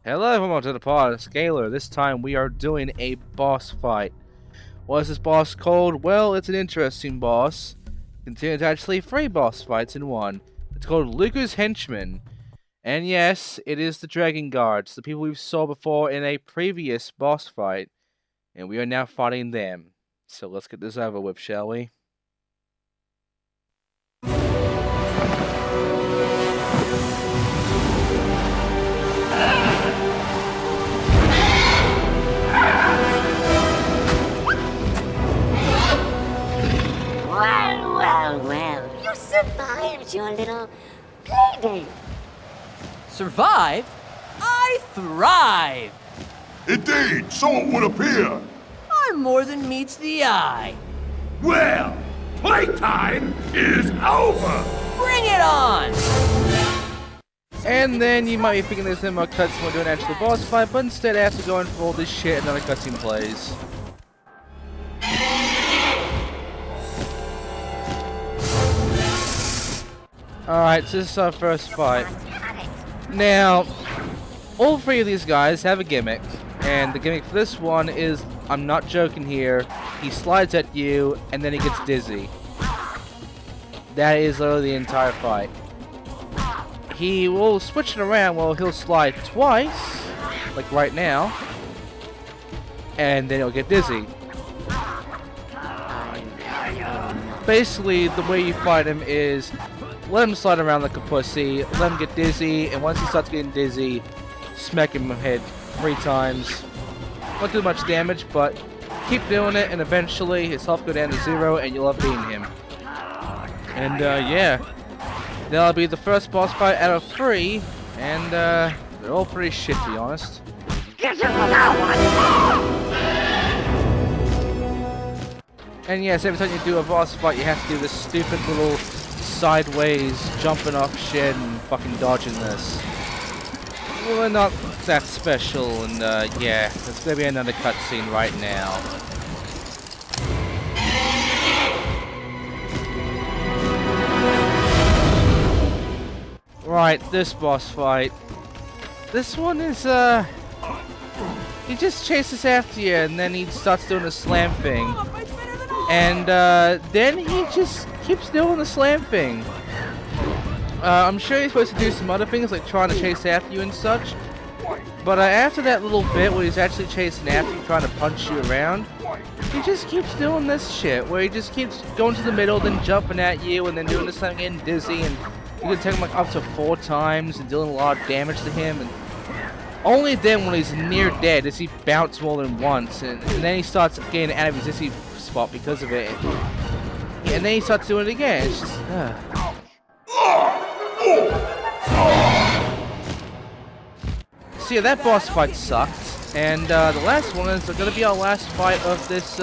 Hello, welcome to the pod, Scalar. This time we are doing a boss fight. What is this boss called? Well, it's an interesting boss. It contains actually 3 boss fights in one. It's called Looger's Henchmen. And yes, it is the Dragon Guards, the people we saw before in a previous boss fight. And we are now fighting them. So let's get this over with, shall we? Well, you survived your little playdate. Survived? I thrived! Indeed, so it would appear. I'm more than meets the eye. Well, playtime is over. Bring it on! And then you might be thinking there's no more cutscene we're doing an actual boss fight, but instead I have to go in for all this shit and then a cutscene plays. Alright, so this is our first fight. Now, all 3 of these guys have a gimmick, and the gimmick for this one is, I'm not joking here, he slides at you and then he gets dizzy. That is literally the entire fight. He will switch it around, well, he'll slide twice, like right now, and then he'll get dizzy. Basically, the way you fight him is let him slide around like a pussy, let him get dizzy, and once he starts getting dizzy, smack him in the head 3 times. Won't do much damage, but keep doing it, and eventually his health go down to 0, and you'll have beaten him. And yeah, that'll be the first boss fight out of 3, and they're all pretty shit, to be honest. And yes, every time you do a boss fight, you have to do this stupid little sideways jumping off shit and fucking dodging this. We're not that special, and yeah, there's gonna be another cutscene right now. Right, this boss fight. This one is he just chases after you, and then he starts doing the slam thing. And then he just keeps doing the slam thing. I'm sure he's supposed to do some other things like trying to chase after you and such. But after that little bit where he's actually chasing after you, trying to punch you around, he just keeps doing this shit where he just keeps going to the middle, then jumping at you, and then doing this thing, getting dizzy, and you can take him like up to 4 times and dealing a lot of damage to him. And only then, when he's near dead, does he bounce more than once, and then he starts getting out of his dizzy spot because of it. And then he starts doing it again. It's just, So yeah, that boss fight sucked. And the last one is going to be our last fight of this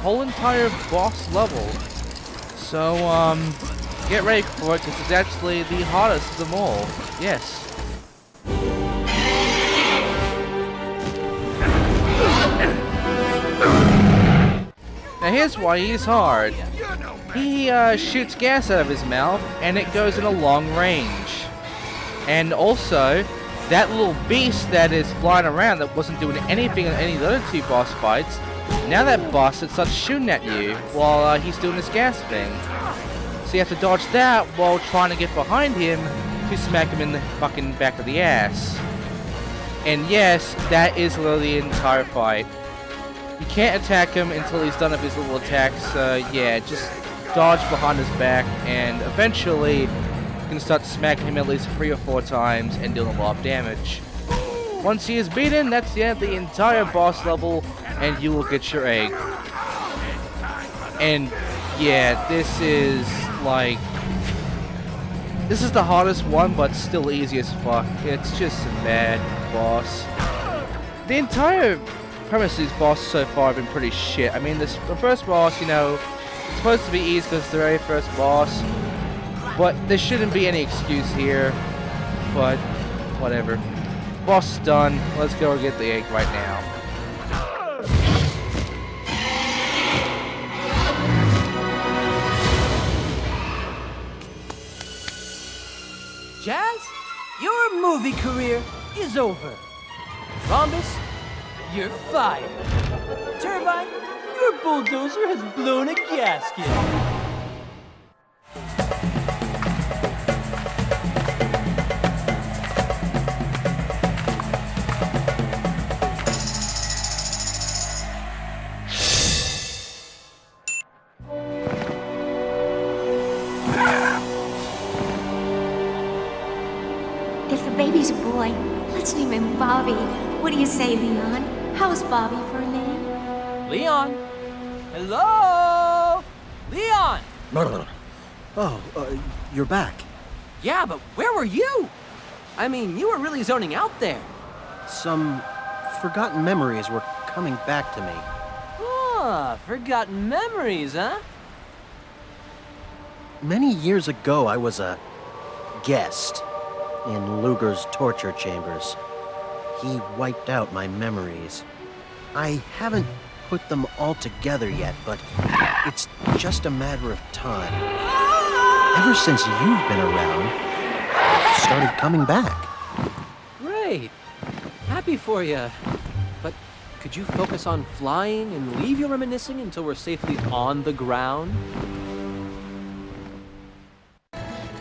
whole entire boss level. So, get ready for it, because it's actually the hardest of them all. Yes. Now here's why he's hard. He shoots gas out of his mouth, and it goes in a long range. And also, that little beast that is flying around that wasn't doing anything in any of the other 2 boss fights, now that bastard starts shooting at you while he's doing this gas thing. So you have to dodge that while trying to get behind him to smack him in the fucking back of the ass. And yes, that is literally the entire fight. You can't attack him until he's done with his little attacks, yeah, just dodge behind his back, and eventually you can start smacking him at least 3 or 4 times and dealing a lot of damage. Once he is beaten, that's the end of the entire boss level, and you will get your egg. And yeah, this is like, this is the hardest one, but still easy as fuck. It's just a mad boss. The entire premise of these bosses so far have been pretty shit. I mean, the first boss, you know, it's supposed to be easy because it's the very first boss, but there shouldn't be any excuse here, but whatever. Boss is done. Let's go get the egg right now. Jazz, your movie career is over. Rhombus, you're fired. Turbine, your bulldozer has blown a gasket. If the baby's a boy, let's name him Bobby. What do you say, Leon? How's Bobby for a name? Leon? Hello? Leon! Oh, you're back. Yeah, but where were you? I mean, you were really zoning out there. Some forgotten memories were coming back to me. Ah, forgotten memories, huh? Many years ago, I was a guest in Looger's torture chambers. He wiped out my memories. I haven't put them all together yet, but it's just a matter of time. Ever since you've been around, I've started coming back. Great. Happy for you. But could you focus on flying and leave your reminiscing until we're safely on the ground?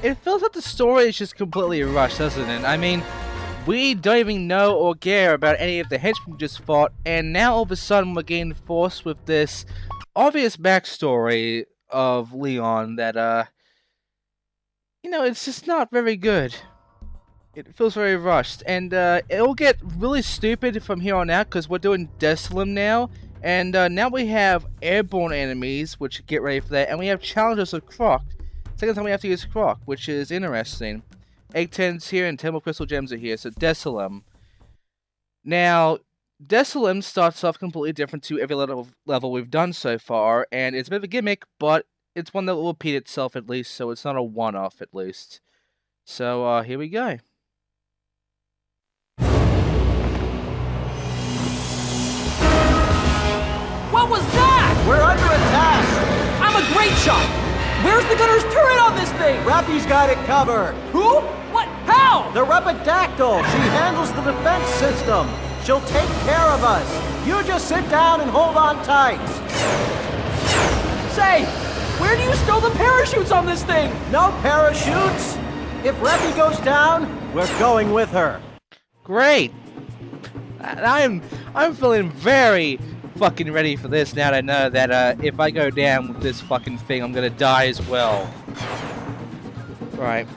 It feels like the story is just completely rushed, doesn't it? I mean, we don't even know or care about any of the henchmen we just fought, and now all of a sudden we're getting forced with this obvious backstory of Leon that, you know, it's just not very good. It feels very rushed, and it'll get really stupid from here on out because we're doing Desollem now, and now we have airborne enemies, which get ready for that, and we have challenges of Croc. Second time we have to use Croc, which is interesting. Egg 10's here and Temple Crystal Gems are here, so Desollem. Now, Desollem starts off completely different to every level we've done so far, and it's a bit of a gimmick, but it's one that will repeat itself at least, so it's not a one-off at least. So, here we go. What was that? We're under attack! I'm a great shot! Where's the gunner's turret on this thing? Rappy's got it covered. Who? What? How? The Repidactyl! She handles the defense system! She'll take care of us! You just sit down and hold on tight! Say, where do you stow the parachutes on this thing? No parachutes! If Reppy goes down, we're going with her. Great! I'm feeling very fucking ready for this now that I know that if I go down with this fucking thing, I'm gonna die as well. Right.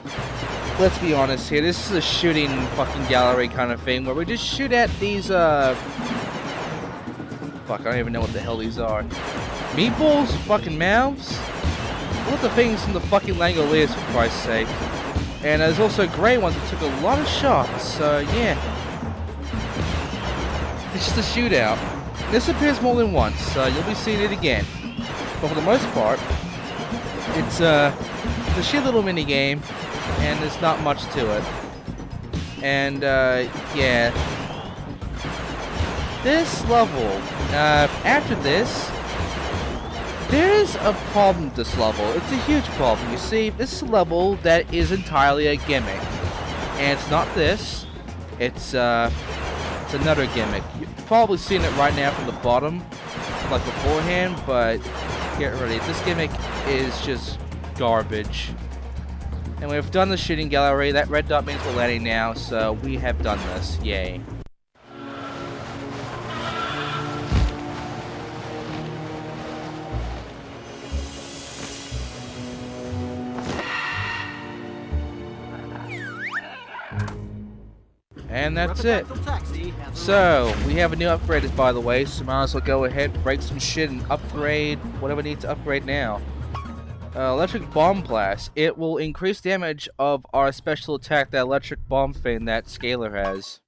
Let's be honest here. This is a shooting fucking gallery kind of thing where we just shoot at these fuck, I don't even know what the hell these are. Meatballs? Fucking mouths? What the things from the fucking Langoliers, for Christ's sake. And there's also grey ones that took a lot of shots, so yeah. It's just a shootout. This appears more than once, so you'll be seeing it again. But for the most part, it's a sheer little mini game, and there's not much to it. And yeah, this level. After this, there's a problem with this level. It's a huge problem. You see, this is a level that is entirely a gimmick, and it's not this. It's another gimmick. You've probably seen it right now from the bottom, like beforehand, but get ready. This gimmick is just garbage. And we've done the shooting gallery. That red dot means we're landing now, so we have done this. Yay. And that's it. So, we have a new upgrade, by the way, so might as well go ahead, break some shit, and upgrade whatever needs to upgrade now. Electric Bomb Blast. It will increase damage of our special attack, that electric bomb thing that Scalar has.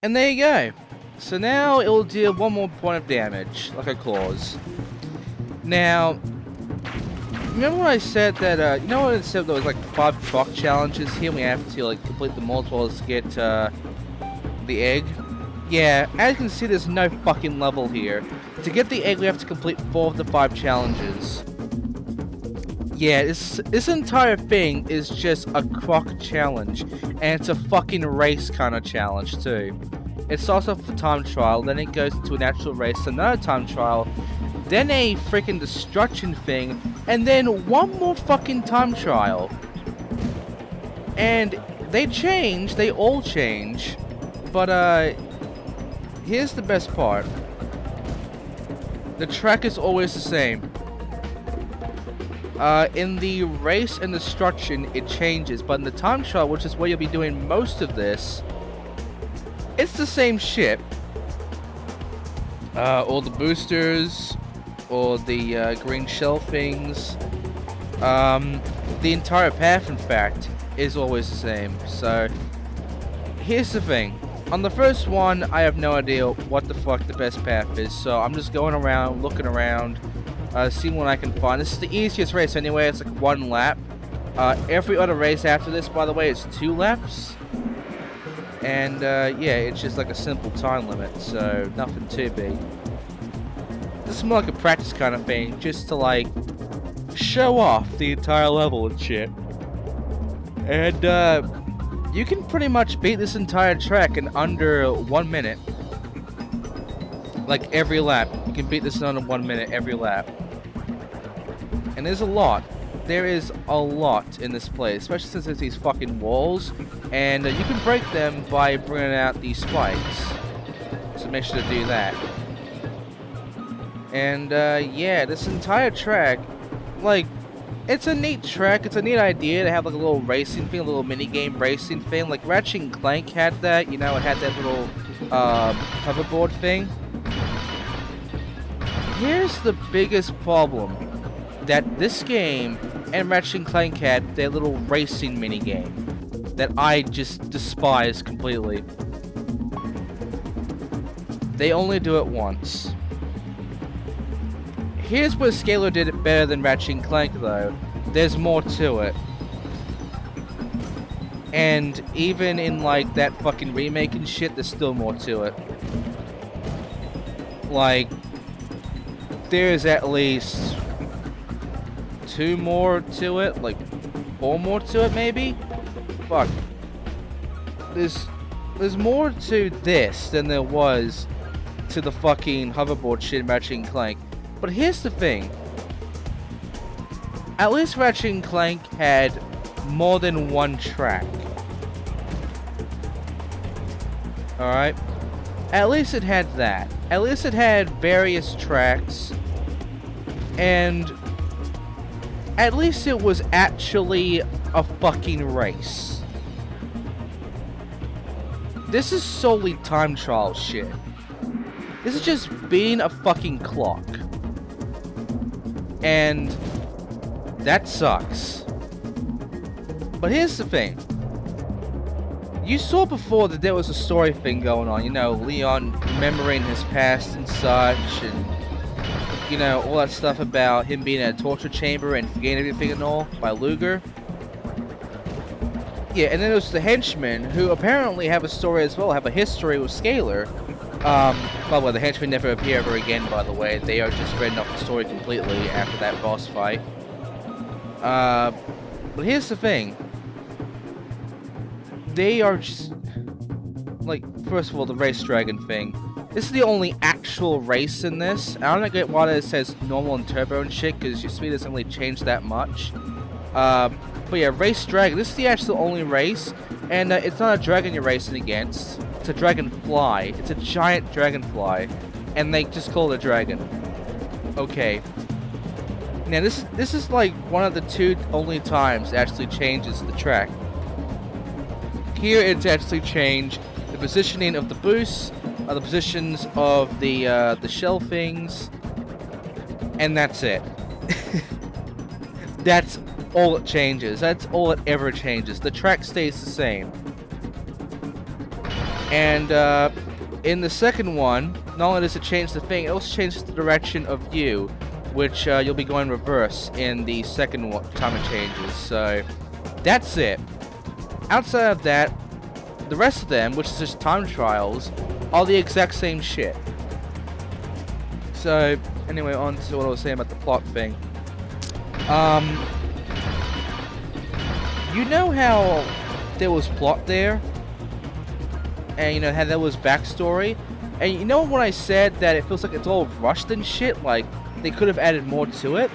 And there you go. So now it will deal one more point of damage, like a claws. Now, remember when I said that, you know what I said there was like 5 Croc challenges here, and we have to like complete them all as well as get the egg? Yeah, as you can see, there's no fucking level here. To get the egg, we have to complete 4 of the 5 challenges. Yeah, this entire thing is just a croc challenge, and it's a fucking race kind of challenge too. It starts off with a time trial, then it goes into an actual race, another time trial, then a freaking destruction thing, and then one more fucking time trial. And they all change, but here's the best part. The track is always the same. In the race and destruction, it changes, but in the time trial, which is where you'll be doing most of this, it's the same shit. All the boosters, or the green shell things, the entire path, in fact, is always the same. So, here's the thing. On the first one, I have no idea what the fuck the best path is, so I'm just going around, looking around, seeing what I can find. This is the easiest race anyway, it's like 1 lap. Every other race after this, by the way, is 2 laps. And, yeah, it's just like a simple time limit, so nothing too big. This is more like a practice kind of thing, just to, like, show off the entire level and shit. And, you can pretty much beat this entire track in under 1 minute. Like, every lap. You can beat this in under 1 minute every lap. And there's a lot. There is a lot in this place, especially since there's these fucking walls, and you can break them by bringing out these spikes. So make sure to do that. And yeah, this entire track, like, it's a neat track. It's a neat idea to have like a little racing thing, a little minigame racing thing. Like Ratchet and Clank had that, you know, it had that little hoverboard thing. Here's the biggest problem. That this game and Ratchet and Clank had their little racing minigame that I just despise completely. They only do it once. Here's where Scalar did it better than Ratchet and Clank though. There's more to it. And even in like that fucking remake and shit, there's still more to it. Like, there's at least 2 more to it, like 4 more to it maybe? Fuck. There's more to this than there was to the fucking hoverboard shit in Ratchet and Clank. But here's the thing. At least Ratchet and Clank had more than 1 track. Alright? At least it had that. At least it had various tracks. And at least it was actually a fucking race. This is solely time trial shit. This is just being a fucking clock. And that sucks. But here's the thing. You saw before that there was a story thing going on. You know, Leon remembering his past and such, and you know, all that stuff about him being in a torture chamber and forgetting everything and all, by Looger. Yeah, and then there's the Henchmen, who apparently have a story as well, have a history with Scalar. By the way, the Henchmen never appear ever again, by the way. They are just written off the story completely after that boss fight. But here's the thing. They are just, like, first of all, the race dragon thing. This is the only actual race in this. I don't get why it says normal and turbo and shit, because your speed doesn't really change that much. But yeah, race dragon. This is the actual only race, and it's not a dragon you're racing against. It's a dragonfly. It's a giant dragonfly, and they just call it a dragon. Okay. Now this is like one of the 2 only times it actually changes the track. Here it's actually changed the positioning of the boosts, the positions of the shell things, and that's it. That's all it changes. That's all it ever changes. The track stays the same. And in the second one, not only does it change the thing, it also changes the direction of you, which you'll be going reverse in the second time it changes. So that's it. Outside of that, the rest of them, which is just time trials, are the exact same shit. So, anyway, on to what I was saying about the plot thing. You know how there was plot there? And you know how there was backstory? And you know when I said that it feels like it's all rushed and shit? Like, they could have added more to it?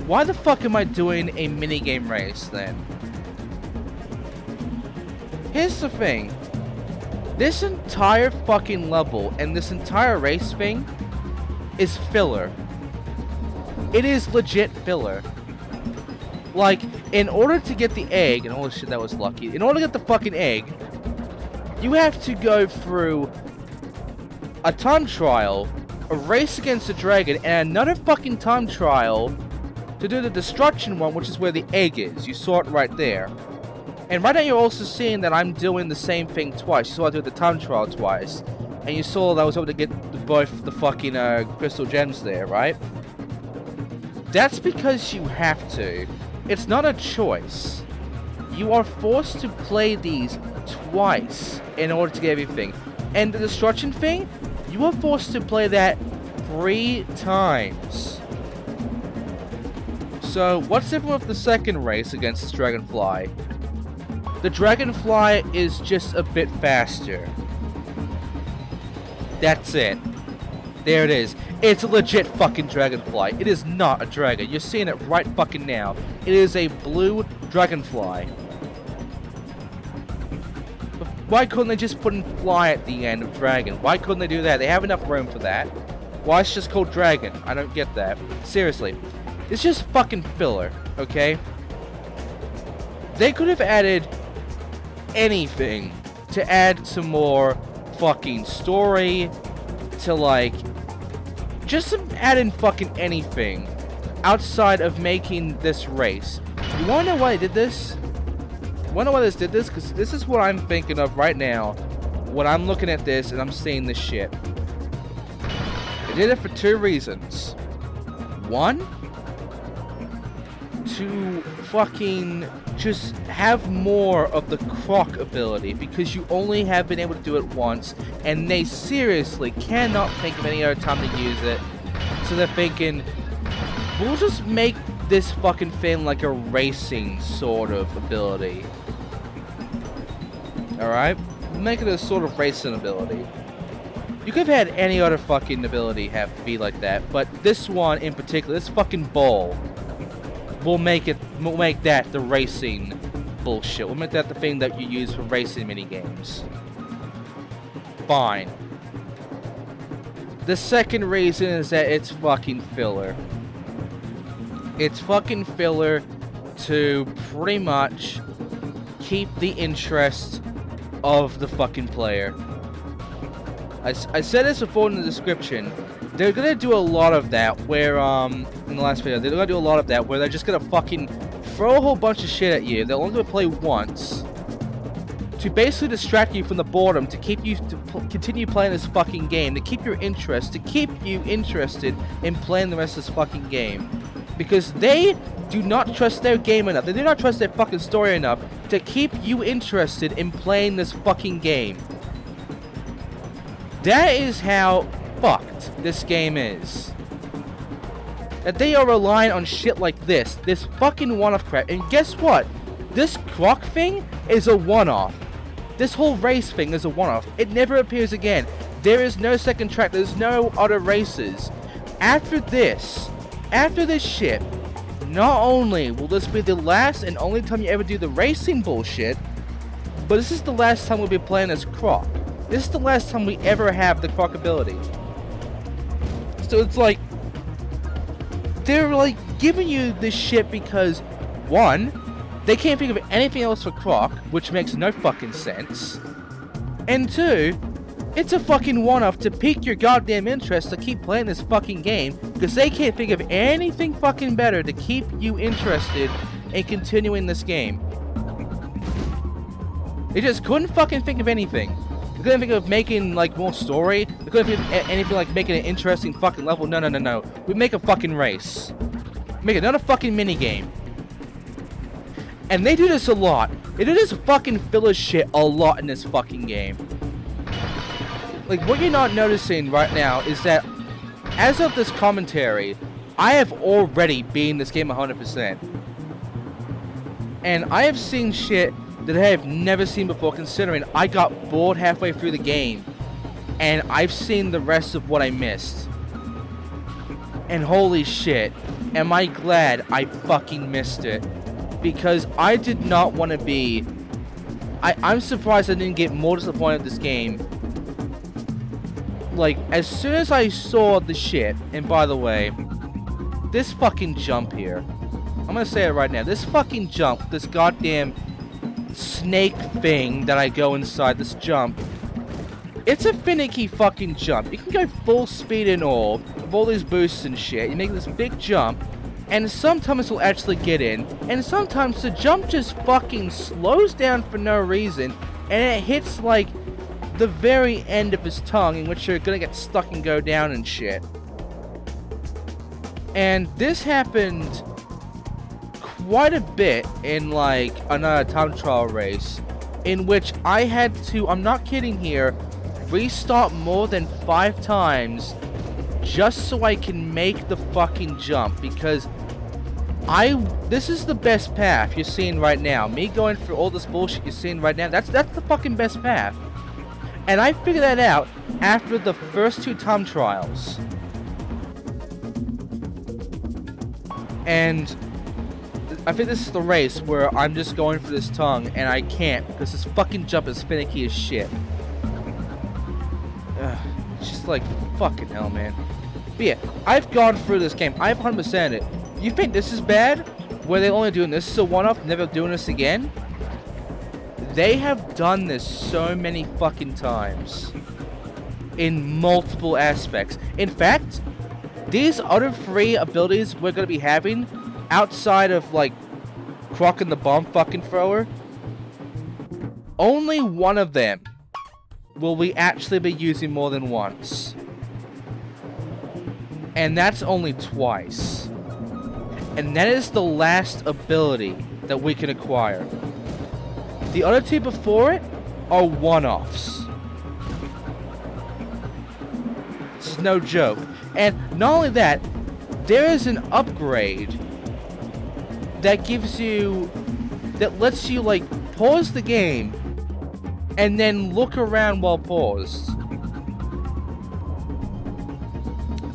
Why the fuck am I doing a minigame race then? Here's the thing. This entire fucking level and this entire race thing is filler. It is legit filler. Like, in order to get the egg, and holy shit, that was lucky. In order to get the fucking egg, you have to go through a time trial, a race against a dragon, and another fucking time trial to do the destruction one, which is where the egg is. You saw it right there. And right now you're also seeing that I'm doing the same thing twice. You saw I do the time trial twice. And you saw that I was able to get both the fucking crystal gems there, right? That's because you have to. It's not a choice. You are forced to play these twice in order to get everything. And the destruction thing, you are forced to play that 3 times. So, what's different with the second race against this dragonfly? The dragonfly is just a bit faster. That's it. There it is. It's a legit fucking dragonfly. It is not a dragon. You're seeing it right fucking now. It is a blue dragonfly. Why couldn't they just put in fly at the end of dragon? Why couldn't they do that? They have enough room for that. Why it's just called dragon? I don't get that. Seriously. It's just fucking filler, okay? They could have added anything to add some more fucking story, to like, just add in fucking anything outside of making this race. You wanna know why they did this? You wanna know why this did this? Because this is what I'm thinking of right now when I'm looking at this and I'm seeing this shit. They did it for 2 reasons. 1, to fucking just have more of the croc ability, because you only have been able to do it once, and they seriously cannot think of any other time to use it. So they're thinking, we'll just make this fucking thing like a racing sort of ability. Alright? We'll make it a sort of racing ability. You could have had any other fucking ability have to be like that, but this one in particular, this fucking ball, we'll make that the racing bullshit. We'll make that the thing that you use for racing minigames. Fine. The second reason is that it's fucking filler. It's fucking filler to pretty much keep the interest of the fucking player. I said this before in the description. They're gonna do a lot of that where, in the last video, they're gonna do a lot of that where they're just gonna fucking throw a whole bunch of shit at you. They're only gonna play once to basically distract you from the boredom, to keep you to continue playing this fucking game, to keep your interest, to keep you interested in playing the rest of this fucking game. Because they do not trust their game enough. They do not trust their fucking story enough to keep you interested in playing this fucking game. That is how fucked this game is. That they are relying on shit like this fucking one-off crap. And guess what? This croc thing is a one-off. This whole race thing is a one-off. It never appears again. There is no second track. There's no other races. After this shit, not only will this be the last and only time you ever do the racing bullshit, but this is the last time we'll be playing as croc. This is the last time we ever have the croc ability. So it's like, they're like giving you this shit because, 1, they can't think of anything else for croc, which makes no fucking sense. And 2, it's a fucking one-off to pique your goddamn interest to keep playing this fucking game, because they can't think of anything fucking better to keep you interested in continuing this game. They just couldn't fucking think of anything. They couldn't think of making, like, more story. They couldn't think of anything like making an interesting fucking level. No. We make a fucking race. Make another fucking minigame. And they do this a lot. They do this fucking filler shit a lot in this fucking game. Like, what you're not noticing right now is that as of this commentary, I have already beaten this game 100%. And I have seen shit that I have never seen before, considering I got bored halfway through the game. And I've seen the rest of what I missed. And holy shit, am I glad I fucking missed it. Because I did not want to be... I'm surprised I didn't get more disappointed with this game. Like, as soon as I saw the shit, and by the way, this fucking jump here, I'm gonna say it right now, this fucking jump, this goddamn snake thing that I go inside, this jump, it's a finicky fucking jump. You can go full speed and all, with all these boosts and shit, you make this big jump, and sometimes it'll actually get in, and sometimes the jump just fucking slows down for no reason, and it hits like the very end of his tongue, in which you're gonna get stuck and go down and shit. And this happened quite a bit in like another time trial race, in which I had to, I'm not kidding here, restart more than 5 times just so I can make the fucking jump, because this is the best path you're seeing right now. Me going through all this bullshit you're seeing right now, that's the fucking best path. And I figured that out after the first 2 time trials. And I think this is the race where I'm just going for this tongue and I can't, because this fucking jump is finicky as shit. It's just like, fucking hell, man. But yeah, I've gone through this game. I've 100%ed it. You think this is bad? Where they're only doing this is a one-off, never doing this again? They have done this so many fucking times. In multiple aspects. In fact, these other 3 abilities we're going to be having, outside of, like, Croc and the Bomb fucking thrower, only one of them will we actually be using more than once. And that's only twice. And that is the last ability that we can acquire. The other 2 before it are one-offs. This is no joke. And not only that, there is an upgrade that gives you, that lets you like pause the game and then look around while paused.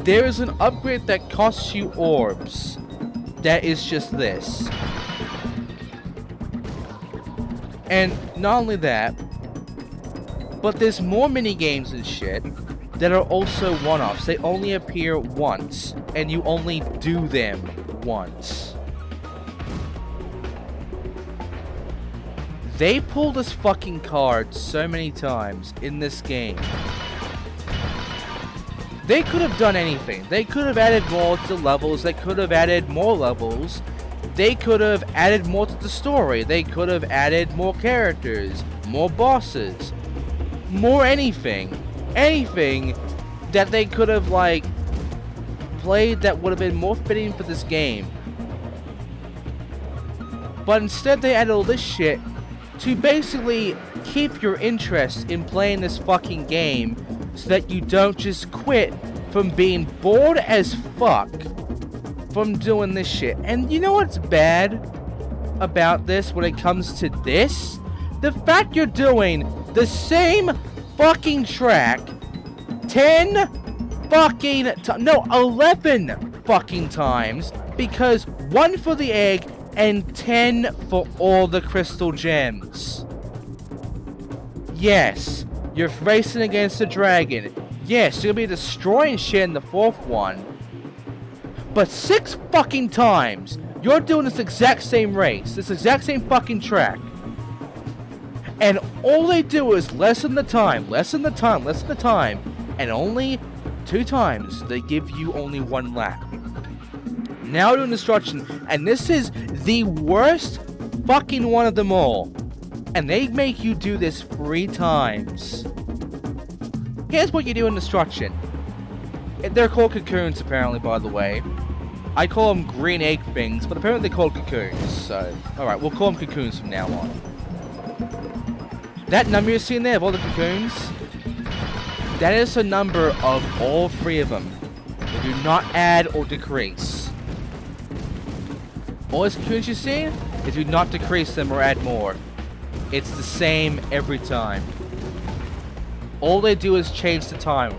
There is an upgrade that costs you orbs. That is just this. And not only that, but there's more mini games and shit that are also one-offs. They only appear once, and you only do them once. They pull this fucking card so many times in this game. They could have done anything. They could have added more to the levels. They could have added more levels. They could have added more to the story. They could have added more characters, more bosses, more anything. Anything that they could have, like, played that would have been more fitting for this game. But instead they added all this shit to basically keep your interest in playing this fucking game so that you don't just quit from being bored as fuck from doing this shit. And you know what's bad about this when it comes to this? The fact you're doing the same fucking track 10 fucking no, 11 fucking times, because 1 for the egg and 10 for all the crystal gems. Yes, you're racing against a dragon. Yes, you're gonna be destroying shit in the 4th one. But 6 fucking times, you're doing this exact same race, this exact same fucking track. And all they do is lessen the time, and only 2 times they give you only 1 lap. Now doing destruction, and this is the worst fucking one of them all. And they make you do this 3 times. Here's what you do in destruction. They're called cocoons, apparently, by the way. I call them green egg things, but apparently they're called cocoons. So, alright, we'll call them cocoons from now on. That number you're seeing there of all the cocoons, that is the number of all 3 of them. They do not add or decrease. All these cocoons you see, they do not decrease them or add more. It's the same every time. All they do is change the time.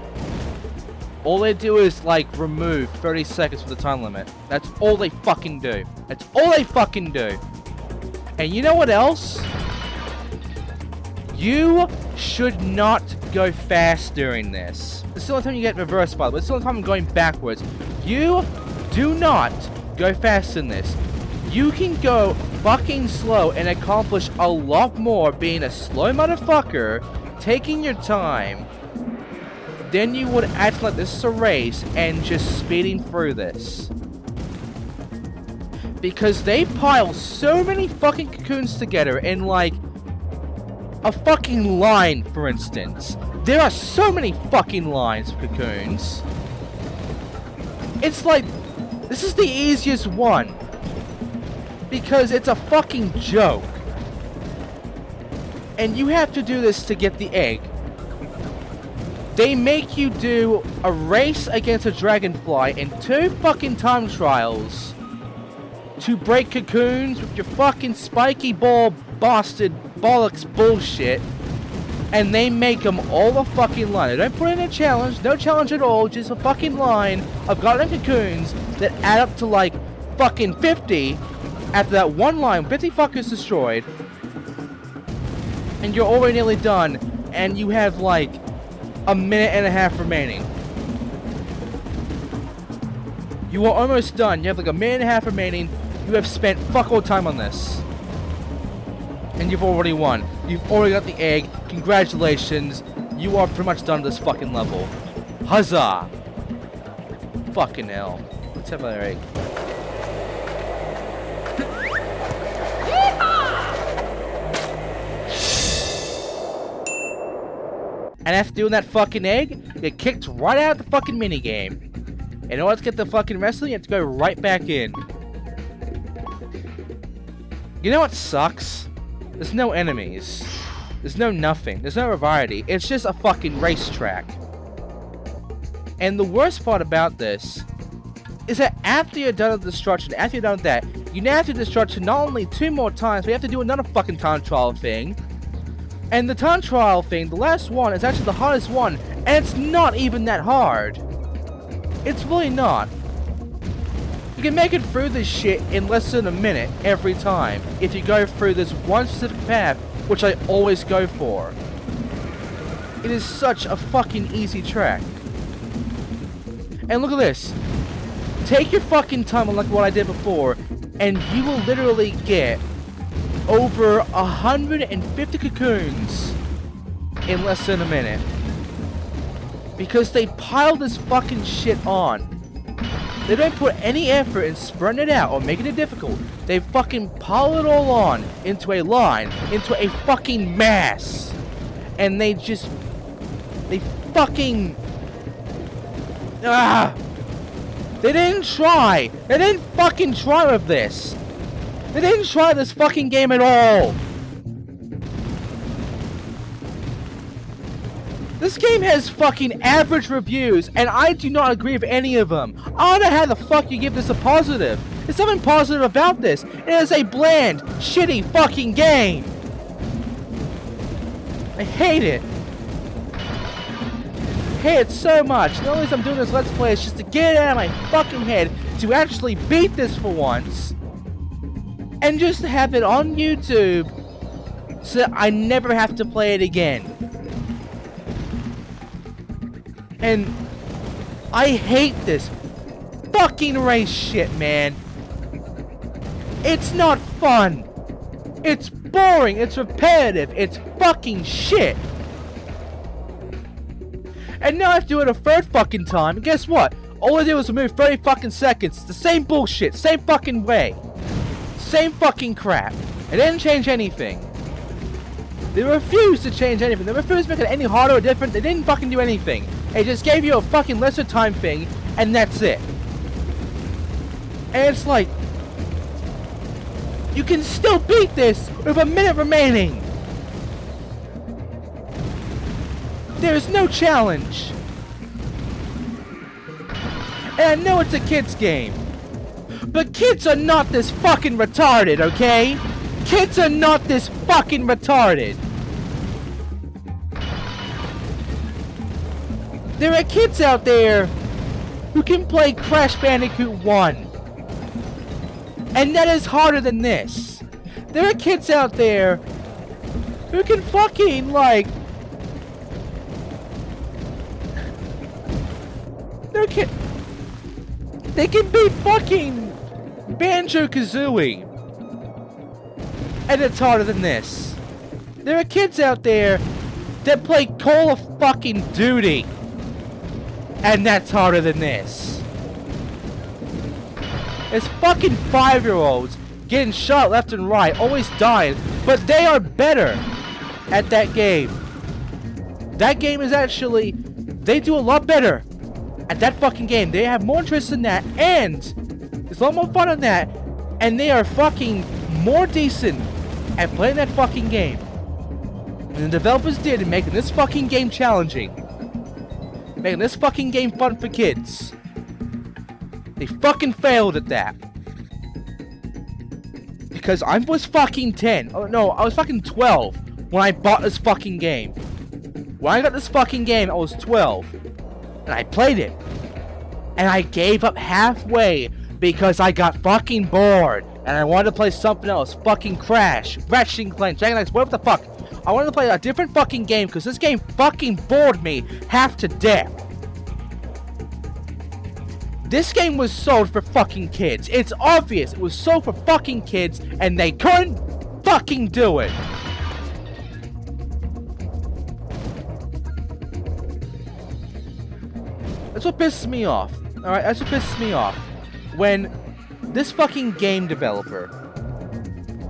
All they do is, like, remove 30 seconds from the time limit. That's all they fucking do. That's all they fucking do. And you know what else? You should not go fast during this. It's the only time you get reversed, by the way. It's the only time I'm going backwards. You do not go fast in this. You can go fucking slow and accomplish a lot more being a slow motherfucker, taking your time, then you would act like this is a race and just speeding through this. Because they pile so many fucking cocoons together in, like, a fucking line, for instance. There are so many fucking lines of cocoons. It's like, this is the easiest one. Because it's a fucking joke. And you have to do this to get the egg. They make you do a race against a dragonfly in 2 fucking time trials to break cocoons with your fucking spiky ball bastard bollocks bullshit, and they make them all a fucking line. They don't put in a challenge, no challenge at all, just a fucking line of goddamn cocoons that add up to like fucking 50 after that one line 50 fuckers destroyed, and you're already nearly done, and you have like a minute and a half remaining. You are almost done. You have like a minute and a half remaining. You have spent fuck all time on this. And you've already won. You've already got the egg. Congratulations. You are pretty much done with this fucking level. Huzzah! Fucking hell. Let's have another egg. And after doing that fucking egg, you get kicked right out of the fucking minigame. And in order to get the fucking wrestling, you have to go right back in. You know what sucks? There's no enemies. There's no nothing. There's no variety. It's just a fucking racetrack. And the worst part about this is that after you're done with destruction, after you're done with that, you now have to do destruction not only 2 more times, but you have to do another fucking time trial thing. And the time trial thing, the last one, is actually the hardest one, and it's not even that hard. It's really not. You can make it through this shit in less than a minute every time if you go through this one specific path, which I always go for. It is such a fucking easy track. And look at this. Take your fucking time on like what I did before, and you will literally get over 150 cocoons in less than a minute. Because they pile this fucking shit on. They don't put any effort in spreading it out or making it difficult. They fucking pile it all on into a line, into a fucking mass. And they fucking... They didn't try. They didn't fucking try with this. They didn't try this fucking game at all. This game has fucking average reviews, and I do not agree with any of them. I don't know how the fuck you give this a positive. There's nothing positive about this. It is a bland, shitty fucking game. I hate it. I hate it so much. The only reason I'm doing this Let's Play is just to get it out of my fucking head to actually beat this for once. And just to have it on YouTube so that I never have to play it again. And I hate this fucking race shit, man. It's not fun. It's boring. It's repetitive. It's fucking shit. And now I have to do it a 3rd fucking time. And guess what? All I did was remove 30 fucking seconds. It's the same bullshit. Same fucking way. Same fucking crap. It didn't change anything. They refused to change anything. They refused to make it any harder or different. They didn't fucking do anything. It just gave you a fucking lesser time thing, and that's it. And it's like, you can still beat this with a minute remaining. There is no challenge. And I know it's a kid's game. But kids are not this fucking retarded, okay? Kids are not this fucking retarded. There are kids out there who can play Crash Bandicoot 1. And that is harder than this. There are kids out there who can fucking, like... They can beat fucking Banjo-Kazooie. And it's harder than this. There are kids out there that play Call of fucking Duty. And that's harder than this. There's fucking 5-year-olds getting shot left and right, always dying, but they are better at that game. That game is actually, they do a lot better at that fucking game. They have more interest in that, and there's a lot more fun in that, and they are fucking more decent at playing that fucking game than the developers did in making this fucking game challenging. Making this fucking game fun for kids. They fucking failed at that. Because I was fucking 10. Oh no, I was fucking 12 when I bought this fucking game. When I got this fucking game, I was 12. And I played it. And I gave up halfway because I got fucking bored. And I wanted to play something else. Fucking Crash, Ratchet & Clank, Dragon Knights, whatever the fuck. I wanted to play a different fucking game because this game fucking bored me half to death. This game was sold for fucking kids. It's obvious it was sold for fucking kids and they couldn't fucking do it. That's what pisses me off. Alright, that's what pisses me off. When this fucking game developer,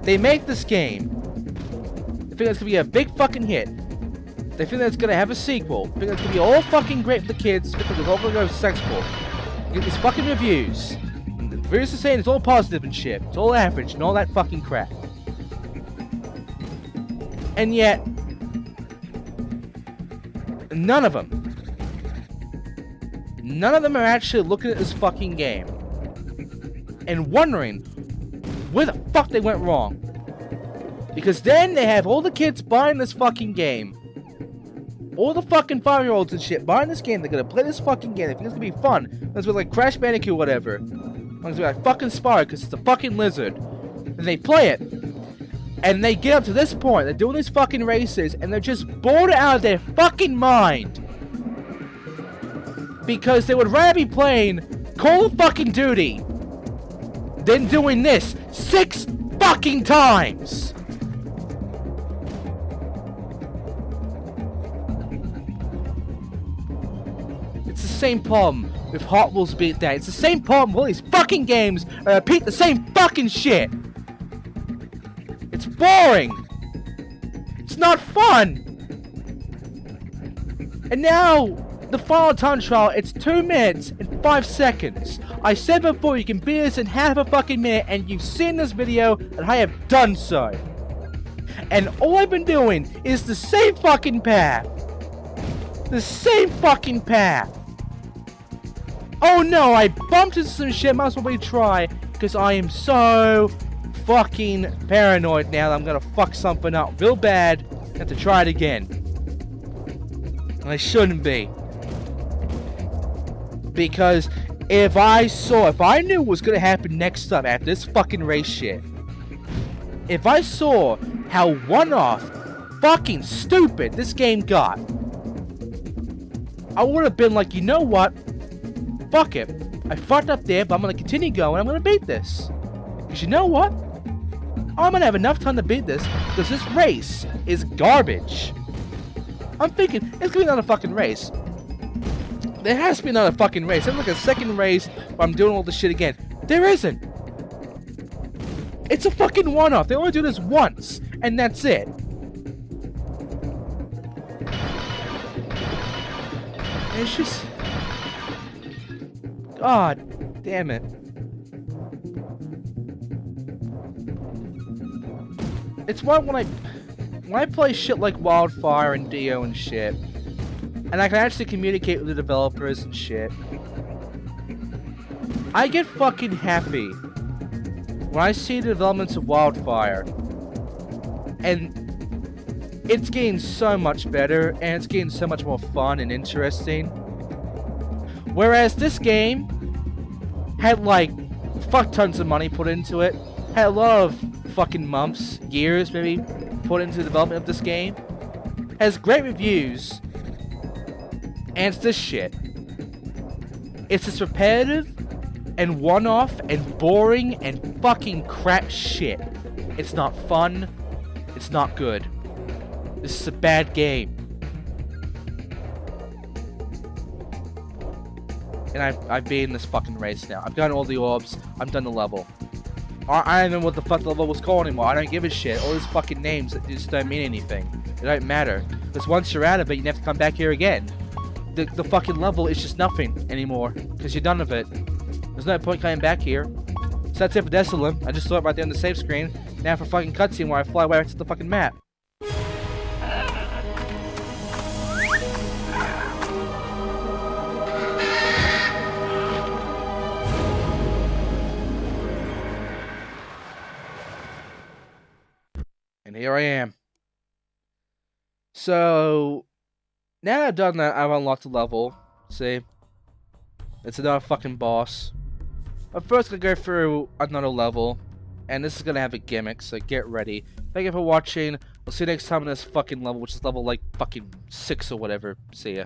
they make this game, they think it's gonna be a big fucking hit. They think that it's gonna have a sequel. They think it's gonna be all fucking great for the kids. They think it's all gonna go successful. Get these fucking reviews. And the reviews are saying it's all positive and shit. It's all average and all that fucking crap. And yet, none of them are actually looking at this fucking game and wondering where the fuck they went wrong. Because then they have all the kids buying this fucking game. All the fucking 5-year-olds and shit buying this game. They're gonna play this fucking game. They think it's gonna be fun. It's gonna be like Crash Bandicoot or whatever. It's gonna be like fucking Spyro because it's a fucking lizard. And they play it. And they get up to this point. They're doing these fucking races. And they're just bored out of their fucking mind. Because they would rather be playing Call of fucking Duty than doing this 6 fucking times. It's the same problem with Hot Wheels Beat That. It's the same problem with all these fucking games that repeat the same fucking shit. It's boring. It's not fun. And now, the final time trial, it's 2 minutes and 5 seconds. I said before you can beat this in half a fucking minute, and you've seen this video, and I have done so. And all I've been doing is the same fucking path. The same fucking path. Oh no, I bumped into some shit, might as well retry, because I am so fucking paranoid now that I'm gonna fuck something up real bad and have to try it again. And I shouldn't be. Because if I knew what was gonna happen next up after this fucking race shit, if I saw how one-off fucking stupid this game got, I would have been like, you know what? Fuck it. I fucked up there, but I'm gonna continue going. I'm gonna beat this. Because you know what? I'm gonna have enough time to beat this because this race is garbage. I'm thinking it's gonna be another fucking race. There has to be another fucking race. There's like a second race where I'm doing all this shit again. There isn't. It's a fucking one-off. They only do this once, and that's it. And it's just... God damn it. it's why when I play shit like Wildfire and Dio and shit, and I can actually communicate with the developers and shit, I get fucking happy when I see the developments of Wildfire, and it's getting so much better, and it's getting so much more fun and interesting. Whereas this game had like fuck tons of money put into it, had a lot of fucking months, years maybe, put into the development of this game, has great reviews, and it's this shit. It's this repetitive and one-off and boring and fucking crap shit. It's not fun. It's not good. This is a bad game. And I've beaten this fucking race now. I've gotten all the orbs. I'm done the level. I don't know what the fuck the level was called anymore. I don't give a shit. All these fucking names that just don't mean anything. They don't matter. Because once you're out of it, you have to come back here again. The fucking level is just nothing anymore. Because you're done with it. There's no point coming back here. So that's it for Desollem. I just saw it right there on the save screen. Now for fucking cutscene where I fly right to the fucking map. And here I am. So, now that I've done that, I've unlocked the level. See? It's another fucking boss. But first, I'm gonna go through another level. And this is gonna have a gimmick, so get ready. Thank you for watching. I'll see you next time on this fucking level, which is level like fucking 6 or whatever. See ya.